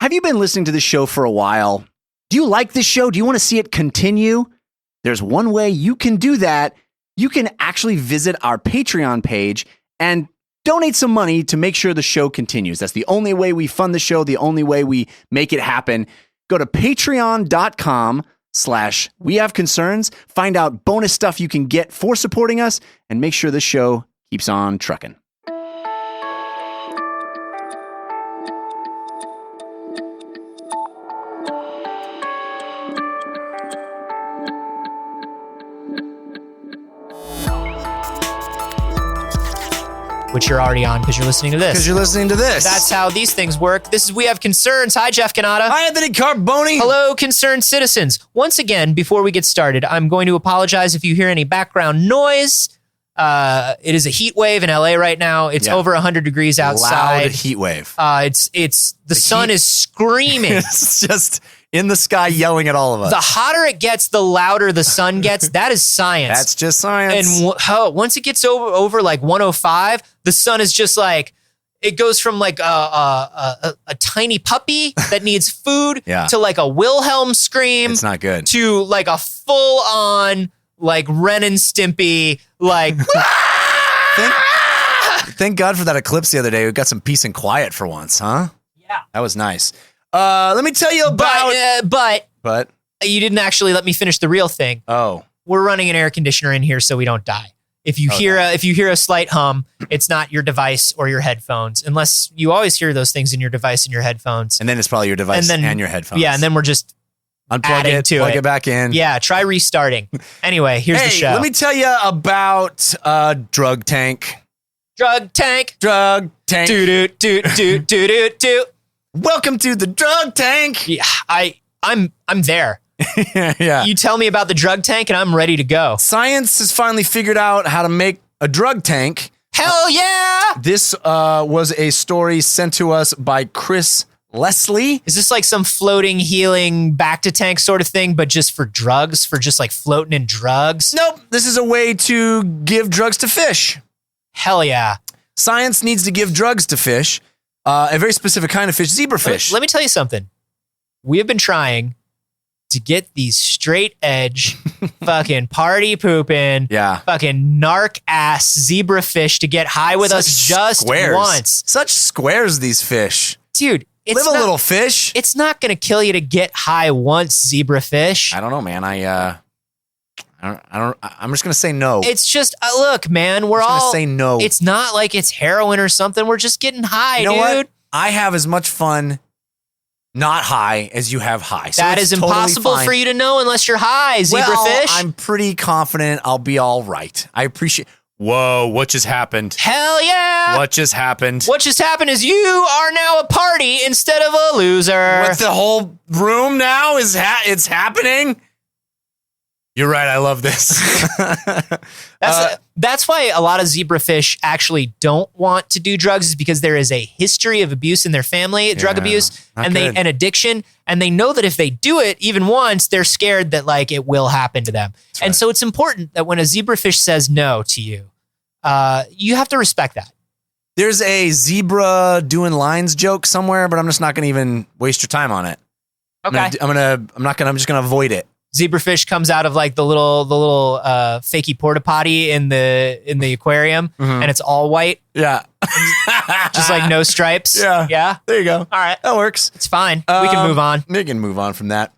have you been listening to this show for a while? Do you like this show? Do you want to see it continue? There's one way you can do that. You can actually visit our Patreon page and donate some money to make sure the show continues. That's the only way we fund the show, the only way we make it happen. Go to patreon.com/wehaveconcerns, find out bonus stuff you can get for supporting us, and make sure the show keeps on trucking. Which you're already on because you're listening to this. Because you're listening to this. That's how these things work. This is We Have Concerns. Hi, Jeff Canada. Hi, Anthony Carboni. Hello, concerned citizens. Once again, before we get started, I'm going to apologize if you hear any background noise. It is a heat wave in LA right now. It's over 100 degrees outside. Loud heat wave. The sun is screaming. It's just in the sky yelling at all of us. The hotter it gets, the louder the sun gets. That is science. That's just science. And once it gets over like 105, the sun is just like, it goes from like a tiny puppy that needs food to like a Wilhelm scream. It's not good. To like a full on like Ren and Stimpy, like. Thank God for that eclipse the other day. We got some peace and quiet for once, huh? Yeah. That was nice. Let me tell you about... But you didn't actually let me finish the real thing. Oh. We're running an air conditioner in here so we don't die. If you hear a slight hum, it's not your device or your headphones, unless you always hear those things in your device and your headphones. And then it's probably your device and your headphones. Yeah, and then we're just unplug it, plug it back in. Yeah, try restarting. Anyway, here's the show. Let me tell you about Drug Tank. Drug Tank. Drug Tank. Do. Welcome to the Drug Tank. Yeah, I'm there. Yeah. You tell me about the drug tank and I'm ready to go. Science has finally figured out how to make a drug tank. Hell yeah! This was a story sent to us by Chris Leslie. Is this like some floating, healing, back to tank sort of thing, but just for drugs, for just like floating in drugs? Nope. This is a way to give drugs to fish. Hell yeah. Science needs to give drugs to fish. A very specific kind of fish, zebrafish. Let me tell you something. We have been trying to get these straight edge, fucking party pooping, fucking narc ass zebrafish to get high with us just once. Such squares, these fish. Dude, live a little fish. It's not going to kill you to get high once, zebrafish. I don't know, man. I'm just going to say no. It's just, look, man, we're all say no. It's not like it's heroin or something. We're just getting high, you know dude. What? I have as much fun not high as you have high. So that is impossible for you to know unless you're high, zebrafish. Well, I'm pretty confident I'll be all right. I appreciate... Whoa, what just happened? Hell yeah! What just happened? What just happened is you are now a party instead of a loser. What, the whole room now is it's happening? You're right, I love this. That's why a lot of zebrafish actually don't want to do drugs, is because there is a history of abuse in their family, drug abuse, and addiction, and they know that if they do it even once, they're scared that like it will happen to them. That's and so it's important that when a zebrafish says no to you, you have to respect that. There's a zebra doing lines joke somewhere, but I'm just not going to even waste your time on it. Okay. I'm just going to avoid it. Zebrafish comes out of like the little fakey porta potty in the aquarium, and it's all white. Yeah, just like no stripes. Yeah. There you go. All right, that works. It's fine. We can move on. We can move on from that.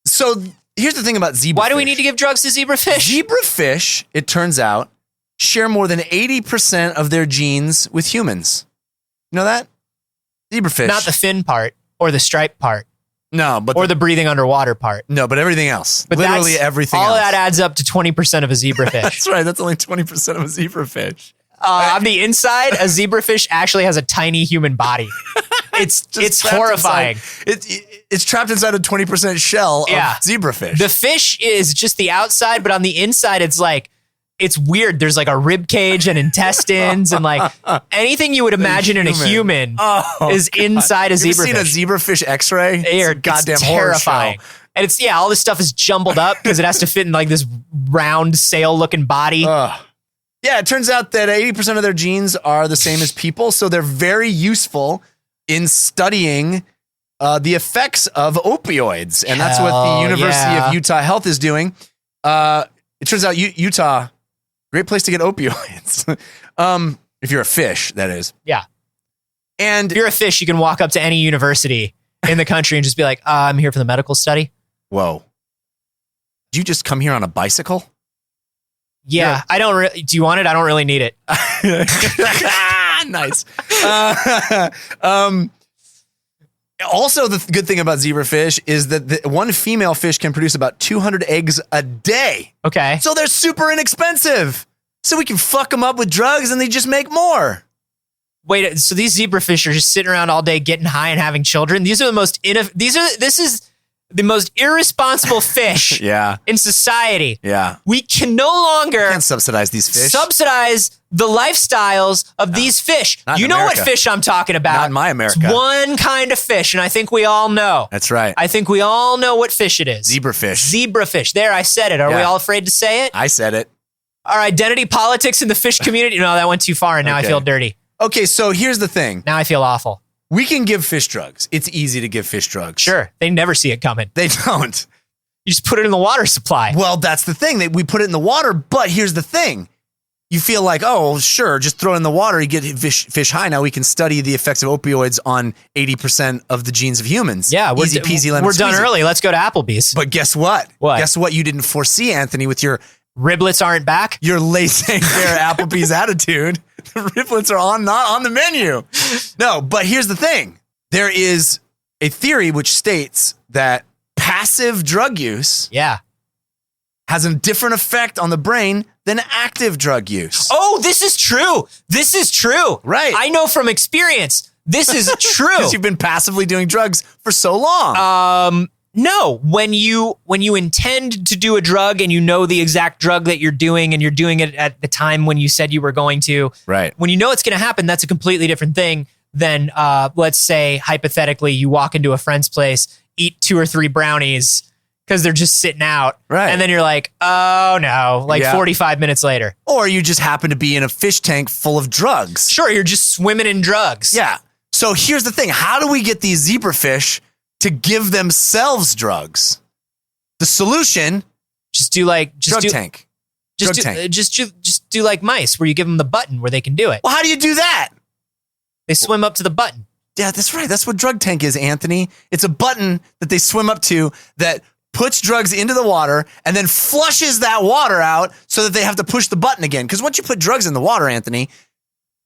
So here's the thing about zebrafish. Why do we need to give drugs to zebrafish? Zebrafish, it turns out, share more than 80% of their genes with humans. You know that? Zebrafish. Not the fin part or the stripe part. No, but the breathing underwater part. No, but everything else. But literally everything all else. All that adds up to 20% of a zebrafish. That's right. That's only 20% of a zebrafish. On the inside, a zebrafish actually has a tiny human body. It's horrifying. It's trapped inside a 20% shell of zebrafish. The fish is just the outside, but on the inside, it's like, it's weird. There's like a rib cage and intestines and like anything you would imagine in a human is inside a zebrafish. You ever seen a zebrafish X-ray? It's goddamn terrifying. And it's all this stuff is jumbled up because it has to fit in like this round sail-looking body. Yeah, it turns out that 80% of their genes are the same as people, so they're very useful in studying the effects of opioids. And that's what the University of Utah Health is doing. It turns out Utah, great place to get opioids. If you're a fish, that is. Yeah. And if you're a fish, you can walk up to any university in the country and just be like, I'm here for the medical study. Whoa. Did you just come here on a bicycle? Yeah. I don't really. Do you want it? I don't really need it. Nice. Also, the good thing about zebrafish is that one female fish can produce about 200 eggs a day. Okay. So they're super inexpensive. So we can fuck them up with drugs and they just make more. Wait, so these zebrafish are just sitting around all day getting high and having children? These are the most this is the most irresponsible fish in society. Yeah. We can no longer can't subsidize these fish. Subsidize the lifestyles of these fish. You know what fish I'm talking about. Not in my America. It's one kind of fish, and I think we all know. That's right. I think we all know what fish it is. Zebrafish. Zebrafish. There, I said it. Are we all afraid to say it? I said it. Our identity politics in the fish community. No, that went too far, and now I feel dirty. Okay, so here's the thing. Now I feel awful. We can give fish drugs. It's easy to give fish drugs. Sure. They never see it coming. They don't. You just put it in the water supply. Well, that's the thing. We put it in the water, but here's the thing. You feel like, oh, sure, just throw it in the water, you get fish high. Now we can study the effects of opioids on 80% of the genes of humans. Yeah. Easy peasy lemon We're done squeezy. early. Let's go to Applebee's. But guess what? What? Guess what you didn't foresee, Anthony, with your... Riblets aren't back? Your laissez-faire Applebee's attitude. The riblets are not on the menu. No, but here's the thing. There is a theory which states that passive drug use has a different effect on the brain than active drug use. Oh, this is true. This is true. Right. I know from experience. This is true. Because you've been passively doing drugs for so long. No, when you intend to do a drug and you know the exact drug that you're doing and you're doing it at the time when you said you were going to, right? When you know it's going to happen, that's a completely different thing than, let's say, hypothetically, you walk into a friend's place, eat 2 or 3 brownies because they're just sitting out. Right. And then you're like, oh no, 45 minutes later. Or you just happen to be in a fish tank full of drugs. Sure, you're just swimming in drugs. Yeah. So here's the thing. How do we get these zebrafish to give themselves drugs? The solution, just do drug tank. Just do like mice, where you give them the button where they can do it. Well, how do you do that? They swim up to the button. Yeah, that's right. That's what drug tank is, Anthony. It's a button that they swim up to that puts drugs into the water and then flushes that water out so that they have to push the button again. Because once you put drugs in the water, Anthony,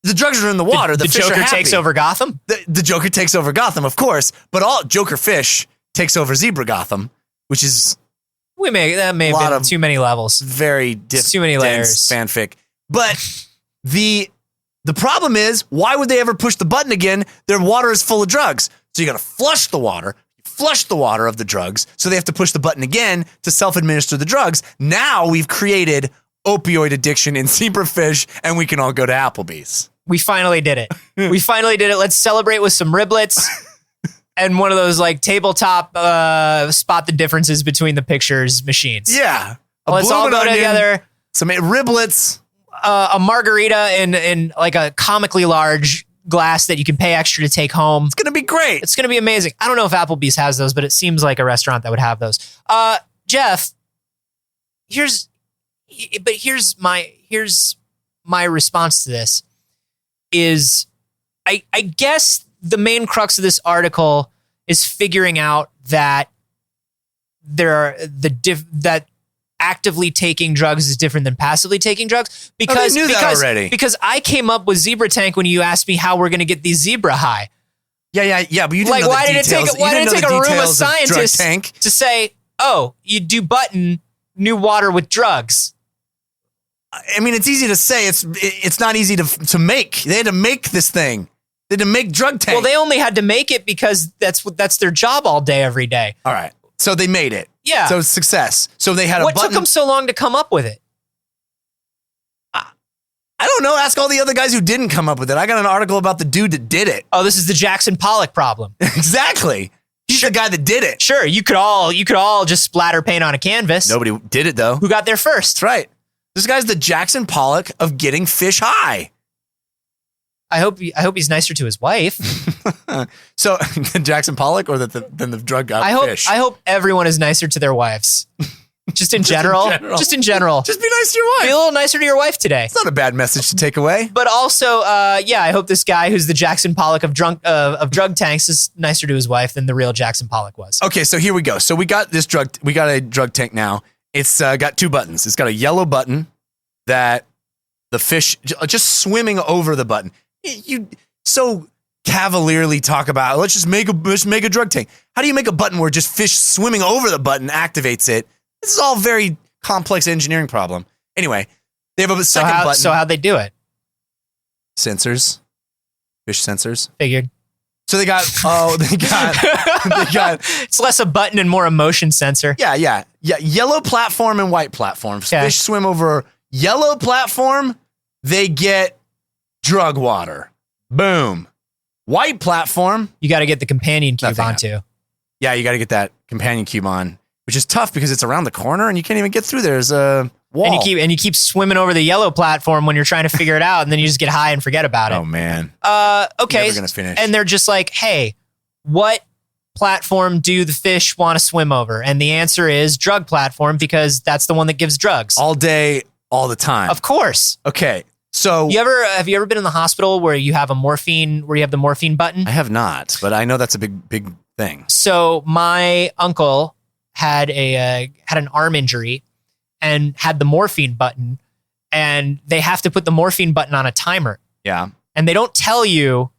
the drugs are in the water. The fish Joker are happy. takes over Gotham? The Joker takes over Gotham, of course. But all Joker fish takes over Zebra Gotham, which is that may have been too many levels. Very too many layers. Fanfic. But the problem is, why would they ever push the button again? Their water is full of drugs. So you got to flush the water of the drugs. So they have to push the button again to self-administer the drugs. Now we've created opioid addiction in zebrafish, and we can all go to Applebee's. We finally did it. Let's celebrate with some riblets and one of those like tabletop spot the differences between the pictures machines. Yeah. Let's all go together. Some riblets. A margarita in like a comically large glass that you can pay extra to take home. It's going to be great. It's going to be amazing. I don't know if Applebee's has those, but it seems like a restaurant that would have those. Jeff, here's my response to this is I guess the main crux of this article is figuring out that that actively taking drugs is different than passively taking drugs because because I came up with Zebra Tank when you asked me how we're going to get these zebra high. Yeah, but you didn't know why the did details. Why did it take a room of scientists tank to say, "Oh, you do button new water with drugs"? I mean, it's easy to say. It's not easy to make. They had to make this thing. They had to make drug tank. Well, they only had to make it because that's their job all day, every day. All right. So they made it. Yeah. So it's success. So they had What took them so long to come up with it? I don't know. Ask all the other guys who didn't come up with it. I got an article about the dude that did it. Oh, this is the Jackson Pollock problem. Exactly. He's the guy that did it. Sure, you could all just splatter paint on a canvas. Nobody did it though. Who got there first? That's right. This guy's the Jackson Pollock of getting fish high. I hope he's nicer to his wife. So Jackson Pollock or than the drug fish? I hope everyone is nicer to their wives. Just in general. Just in general. Just be nice to your wife. Be a little nicer to your wife today. It's not a bad message to take away. But also, I hope this guy who's the Jackson Pollock of drug tanks is nicer to his wife than the real Jackson Pollock was. Okay, so here we go. So we got a drug tank now. It's got 2 buttons. It's got a yellow button that the fish just swimming over the button. You so cavalierly talk about, let's just make a drug tank. How do you make a button where just fish swimming over the button activates it? This is all very complex engineering problem. Anyway, they have a second button. So how'd they do it? Sensors. Fish sensors. Figured. So they got it's less a button and more a motion sensor. Yeah. Yellow platform and white platform. Okay. Fish swim over yellow platform, they get drug water. Boom. White platform. You got to get the companion cube onto. Yeah, you got to get that companion cube on, which is tough because it's around the corner and you can't even get through. There's a wall. And you keep swimming over the yellow platform when you're trying to figure it out, and then you just get high and forget about it. Oh man. Okay. Never gonna finish. And they're just like, hey, what platform do the fish want to swim over? And the answer is drug platform, because that's the one that gives drugs. All day, all the time. Of course. Okay. So have you ever been in the hospital where you have the morphine button? I have not, but I know that's a big thing. So my uncle had an arm injury and had the morphine button, and they have to put the morphine button on a timer. Yeah. And they don't tell you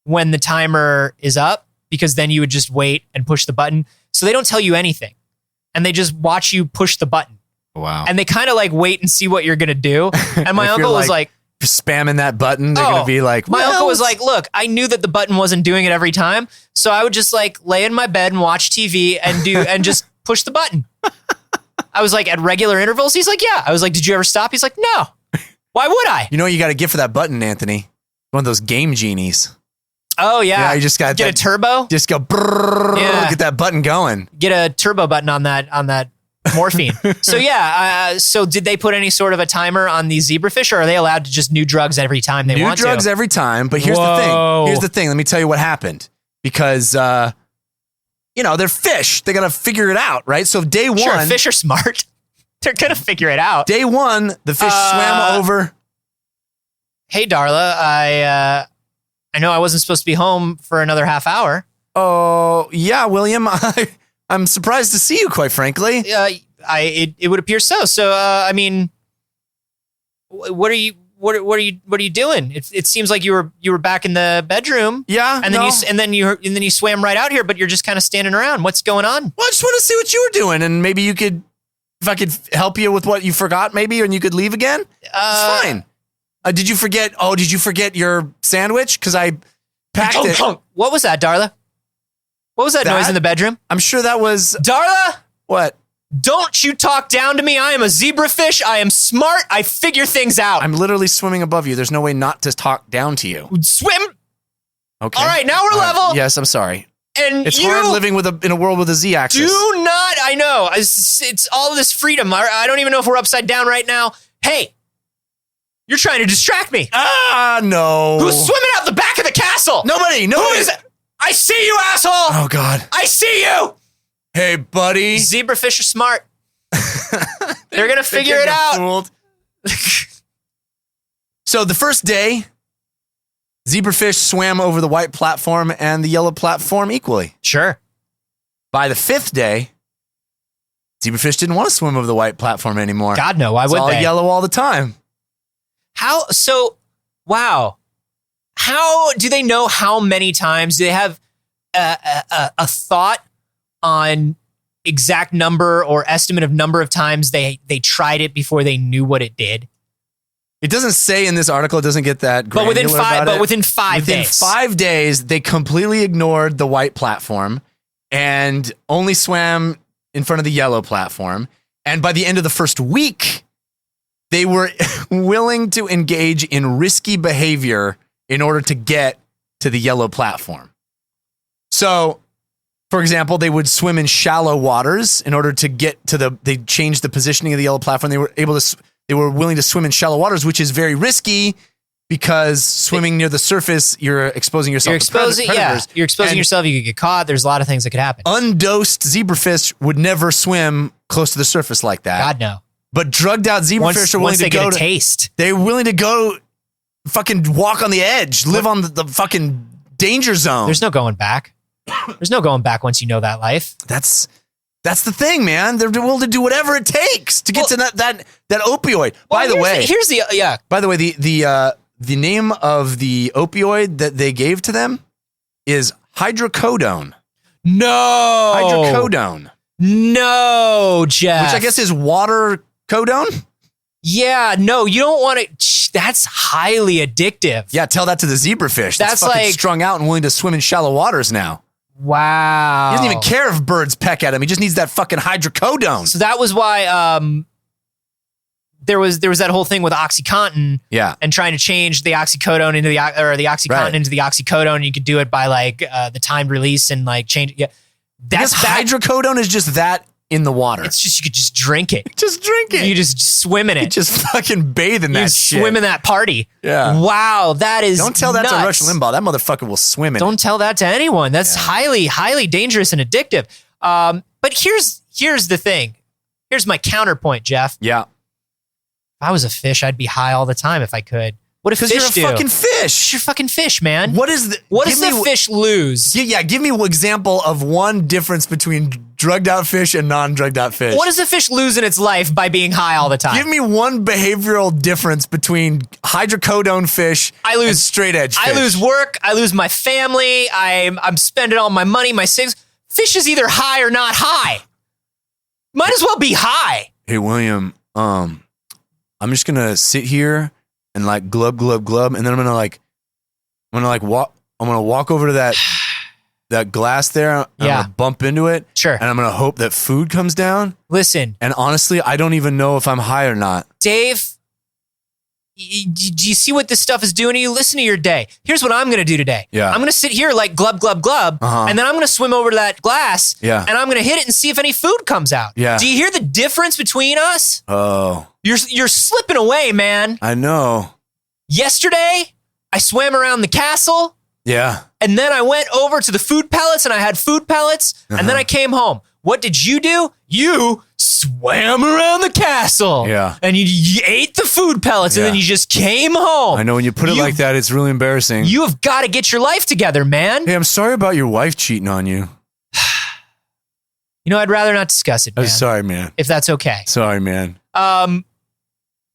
when the timer is up, because then you would just wait and push the button. So they don't tell you anything, and they just watch you push the button. Wow. And they kind of like wait and see what you're going to do. And my uncle was like spamming that button. They're going to be like, my uncle was like, look, I knew that the button wasn't doing it every time. So I would just like lay in my bed and watch TV and just push the button. I was like, at regular intervals. He's like, yeah. I was like, did you ever stop? He's like, no. Why would I? You know what you got to get for that button, Anthony? One of those game genies. Oh yeah. Yeah, you just got to get a turbo. Just go get that button going. Get a turbo button on that morphine. So yeah. So did they put any sort of a timer on these zebrafish, or are they allowed to just new drugs every time they want to? New drugs every time. But here's the thing. Let me tell you what happened. Because they're fish. They got to figure it out, right? So day one, sure, fish are smart. They're gonna figure it out. Day one, the fish swam over. Hey, Darla, I know I wasn't supposed to be home for another half hour. Oh yeah, William. I'm surprised to see you, quite frankly. It would appear so. So, I mean, what are you doing? It seems like you were back in the bedroom. Yeah. And then you swam right out here, but you're just kind of standing around. What's going on? Well, I just want to see what you were doing, and maybe if I could help you with what you forgot, maybe, and you could leave again. It's fine. Did you forget your sandwich? Because I packed it. What was that, Darla? What was that noise in the bedroom? I'm sure that was... Darla? What? Don't you talk down to me. I am a zebrafish. I am smart. I figure things out. I'm literally swimming above you. There's no way not to talk down to you. Swim. Okay. All right, now we're level. Yes, I'm sorry. And it's hard living in a world with a Z-axis. Do not... I know. It's all this freedom. I don't even know if we're upside down right now. Hey. You're trying to distract me. No. Who's swimming out the back of the castle? Nobody. Who is it? I see you, asshole. Oh, God. I see you. Hey, buddy. Zebrafish are smart. They're going to figure it out. So the first day, zebrafish swam over the white platform and the yellow platform equally. Sure. By the 5th day, zebrafish didn't want to swim over the white platform anymore. God, no. Why would they? It's all yellow all the time. Wow. How do they know how many times? Do they have a thought on exact number or estimate of number of times they tried it before they knew what it did? It doesn't say in this article. It doesn't get that granular within 5 days. Within 5 days, they completely ignored the white platform and only swam in front of the yellow platform. And by the end of the first week, they were willing to engage in risky behavior in order to get to the yellow platform. So, for example, they would swim in shallow waters in order to get to they changed the positioning of the yellow platform. They were willing to swim in shallow waters, which is very risky because swimming near the surface, you're exposing yourself to predators. Yeah, you're exposing yourself. You could get caught. There's a lot of things that could happen. Undosed zebrafish would never swim close to the surface like that. God, no. But drugged out zebrafish are willing to go get a taste. They're willing to go fucking walk on the edge, live on the fucking danger zone. There's no going back. There's no going back once you know that life. That's the thing, man. They're willing to do whatever it takes to get to that opioid. By the way, the name of the opioid that they gave to them is hydrocodone. No. Hydrocodone. No, Jeff. Which I guess is water codone? Yeah, no, you don't want to. That's highly addictive. Yeah, tell that to the zebrafish. That's fucking like strung out and willing to swim in shallow waters now. Wow. He doesn't even care if birds peck at him. He just needs that fucking hydrocodone. So that was why there was that whole thing with OxyContin. Yeah. And trying to change the oxycodone into the OxyContin into the oxycodone. You could do it by like the timed release and like change. Yeah. That's hydrocodone is just that in the water. It's just, you could just drink it. Just drink it. You just swim in it. You just fucking bathe in that shit. Swim in that party. Yeah. Wow, that is Don't tell nuts. that to Rush Limbaugh. That motherfucker will swim in it. Don't tell that to anyone. That's highly, highly dangerous and addictive. But here's the thing. Here's my counterpoint, Jeff. Yeah. If I was a fish, I'd be high all the time if I could. What if fish do? Because you're a fucking fish. You're a fucking fish, man. What does the fish lose? Yeah, give me an example of one difference between drugged out fish and non-drugged out fish. What does a fish lose in its life by being high all the time? Give me one behavioral difference between hydrocodone fish and straight edge fish. I lose work. I lose my family. I'm spending all my money, my savings. Fish is either high or not high. Might as well be high. Hey, William, I'm just going to sit here and like glub, glub, glub. And then I'm going to walk over to that glass there. I'm going to bump into it. Sure. And I'm going to hope that food comes down. Listen. And honestly, I don't even know if I'm high or not. Dave, do you see what this stuff is doing to you? Listen to your day. Here's what I'm going to do today. Yeah. I'm going to sit here like glub, glub, glub. And then I'm going to swim over to that glass. Yeah. And I'm going to hit it and see if any food comes out. Yeah. Do you hear the difference between us? Oh. You're slipping away, man. I know. Yesterday, I swam around the castle. Yeah. And then I went over to the food pellets and I had food pellets. And then I came home. What did you do? You swam around the castle. Yeah. And you ate the food pellets and then you just came home. I know when you put it like that, it's really embarrassing. You have got to get your life together, man. Hey, I'm sorry about your wife cheating on you. You know, I'd rather not discuss it, man. I'm sorry, man. If that's okay. Sorry, man.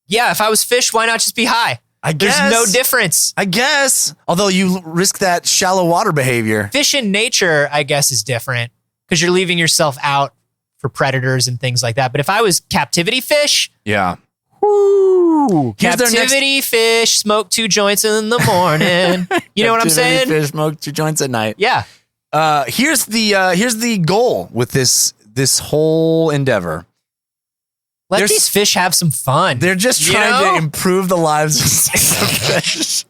Yeah, if I was fish, why not just be high? I guess. There's no difference. I guess. Although you risk that shallow water behavior. Fish in nature, I guess, is different because you're leaving yourself out for predators and things like that. But if I was captivity fish, yeah. Woo, captivity fish, smoke 2 joints in the morning. You know what I'm saying? Fish, smoke 2 joints at night. Yeah. Here's the goal with this whole endeavor. Let these fish have some fun. They're just trying to improve the lives of fish.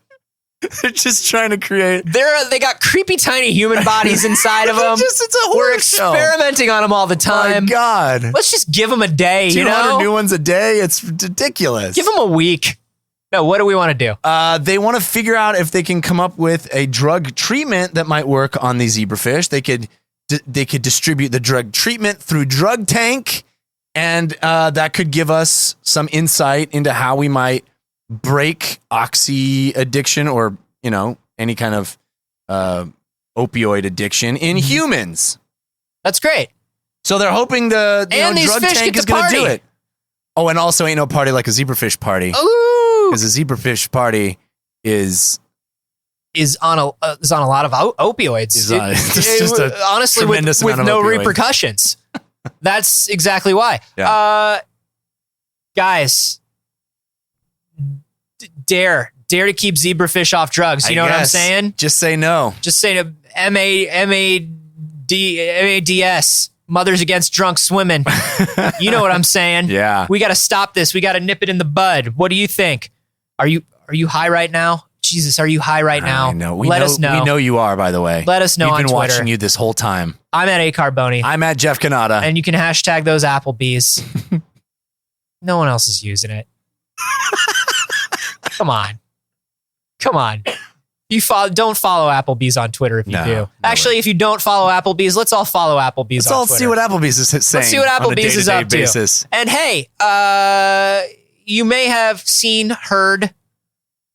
They're just trying to create. They got creepy tiny human bodies inside of them. It's a horror We're experimenting on them all the time. My God. Let's just give them a day. 200 new ones a day. It's ridiculous. Give them a week. No, what do we want to do? They want to figure out if they can come up with a drug treatment that might work on these zebrafish. They could distribute the drug treatment through Drug Tank. And that could give us some insight into how we might break oxy addiction or, any kind of opioid addiction in humans. That's great. So they're hoping the Drug Tank is going to do it. Oh, and also ain't no party like a zebrafish party. Ooh. Because a zebrafish party is on a lot of opioids. It's just honestly, with no repercussions. That's exactly why. Yeah. Guys, dare to keep zebrafish off drugs. You know what I'm saying? Just say no. Just say to MADS, Mothers Against Drunk Swimming. You know what I'm saying? Yeah. We got to stop this. We got to nip it in the bud. What do you think? Are you high right now? Jesus, are you high right now? I know. Let us know. We know you are, by the way. Let us know on Twitter. We've been watching you this whole time. I'm at A Carboni. I'm at Jeff Canada. And you can hashtag those Applebee's. No one else is using it. Come on. Come on. Don't follow Applebee's on Twitter if you do. No Actually, if you don't follow Applebee's, let's all follow Applebee's Let's on all Twitter. see what Applebee's is saying. Let's see what Applebee's is up to. Basis. And hey, you may have heard,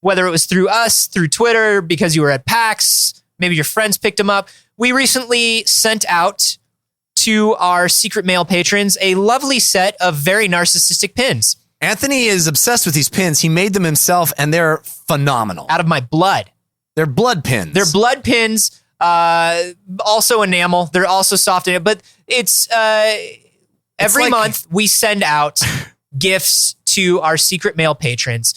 whether it was through us, through Twitter, because you were at PAX, maybe your friends picked them up. We recently sent out to our secret mail patrons a lovely set of very narcissistic pins. Anthony is obsessed with these pins. He made them himself, and they're phenomenal. Out of my blood. They're blood pins. They're blood pins, also enamel. They're also soft in it, but it's every month we send out gifts to our secret mail patrons.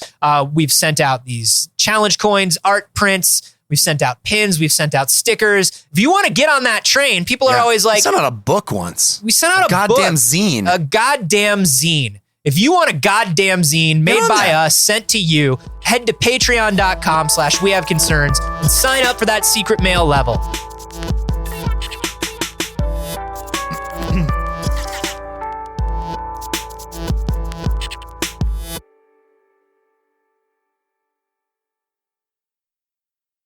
We've sent out these challenge coins, art prints. We've sent out pins. We've sent out stickers. If you want to get on that train, people are always like... We sent out a book once. We sent out a goddamn book, zine. A goddamn zine. If you want a goddamn zine made by us, sent to you, head to patreon.com/wehaveconcerns and sign up for that secret mail level.